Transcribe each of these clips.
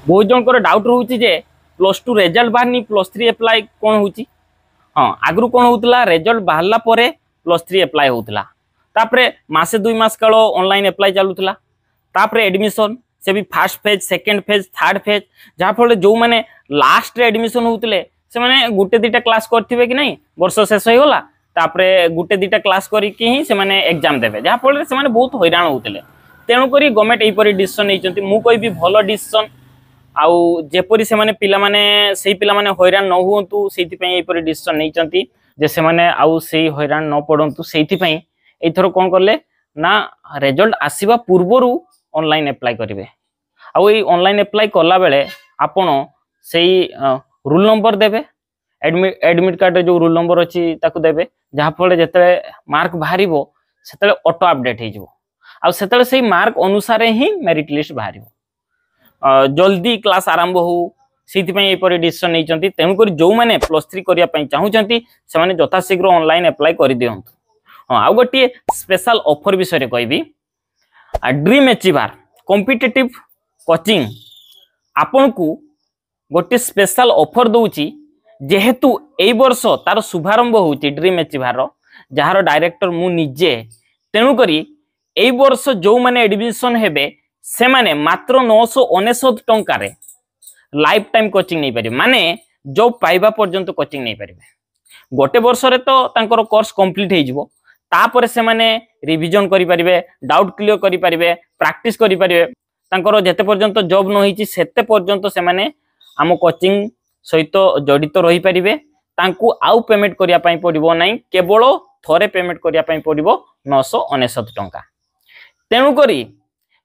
बहुत जनकर डाउट रोचे जे +2 result बाहरनी +3 apply कौन होची। हाँ आगु कौन होता रिजल्ट बाहरला परे +3 एप्लाई होता तापरे मासे 2 मास काल ऑनलाइन एप्लाई चलूला तापरे एडमिशन से भी first phase second phase third phase जहाँ फल जो मैंने लास्ट एडमिशन होते से मैंने गोटे दुटा क्लास करथिबे कि नहीं वर्ष शेष हो गला तापरे गोटे दुटा क्लास करके ही से मैंने एग्जाम देबे जहाँ फल से मैंने बहुत हैरान होते तेणुक गवर्नमेंट यहीपरी डिसीजन नहीं मु कहबी भल डिसीजन आउ जेपरी से माने पिला माने सेही पिला माने हैरान न हुंतु सेति पई एपरी डिसीजन नैचंती जे से माने आउ सेही हैरान न पडंतु सेति पई एथरो कोन करले ना रिजल्ट आसीबा पूर्वरु ऑनलाइन अप्लाई करिवे आउ ए ऑनलाइन अप्लाई करला बेले आपण सेही रूल नंबर देबे एडमिट कार्ड रे जो रूल नंबर अछि ताकु देबे जहा फले जते मार्क बाहरिबो सेतले ऑटो अपडेट हे जिवो आउ सेतले सेही मार्क अनुसार ही मेरिट लिस्ट बाहरिबो जल्दी क्लास आरंभ हो से डिसीजन नहीं तेणुक जो मैंने +3 करने चाहूँगी से यथाशीघ्र ऑनलाइन अप्लाई कर दिंतु। हाँ आउ गोटे स्पेशल ऑफर विषय कहबी ड्रीम अचीवर कॉम्पिटिटिव कोचिंग आपन को गोटे स्पेशल ऑफर दौची जेहेतु एई वर्ष तार शुभारंभ होची ड्रीम अचीवर जार डायरेक्टर मु निजे तेणुक एई वर्ष जो मैंने एडमिशन हेबे से माने मात्र 999 टंकार लाइफ टाइम कोचिंग नहीं पारे माने जॉब पाइबा पर्यंत कोचिंग नहीं पारे गोटे वर्ष रे तो तांकर कोर्स कंप्लीट हो जिवो तापर से माने रिवीजन करि परिबे डाउट क्लियर करि परिबे प्रैक्टिस करि परिबे तांकर जेते पर्यंत जॉब न होईची सेते पर्यंत से माने आम कोचिंग सहित जड़ित रही परिबे तांकू आउ पेमेंट करिया पई पड़िबो नाही केवल थोरे पेमेंट करिया पई पड़िबो 999 टंका तेणु करी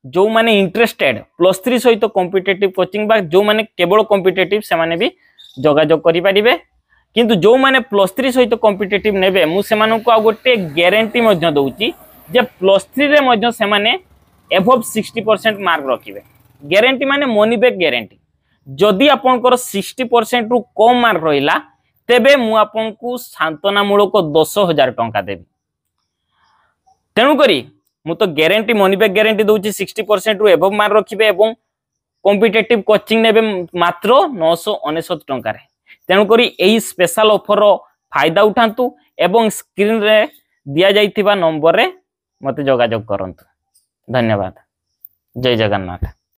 जो माने इंटरेस्टेड +3 सहित कॉम्पिटिटिव कोचिंग बा जो माने केवल कॉम्पिटिटिव से माने भी जोगाजोग करि परिबे किंतु जो माने +3 सहित कॉम्पिटिटिव नेबे मु से मानको आ गोटे ग्यारंटी मध्य दउची जे +3 रे मध्य से माने एबव 60% मार्क रखिबे ग्यारंटी माने मनी बैक ग्यारंटी जदि आपनकर 60% रु कम मार्क रहिला तेबे मु आपनको सांत्वनामूलक 10,000 टंका देबी तेणु करी मु तो ग्यारंटी मनी बैक ग्यारंटी दउची 60% रु एबव मार्क रखिबे एवं कॉम्पिटिटिव कोचिंग नेबे मात्र 999 टंका रे तेणु करी एही स्पेशल ऑफर रो फायदा उठांतु एवं स्क्रीन रे दिया जाइथिबा नंबर रे मते जोगाजोग करंतु। धन्यवाद। जय जगन्नाथ।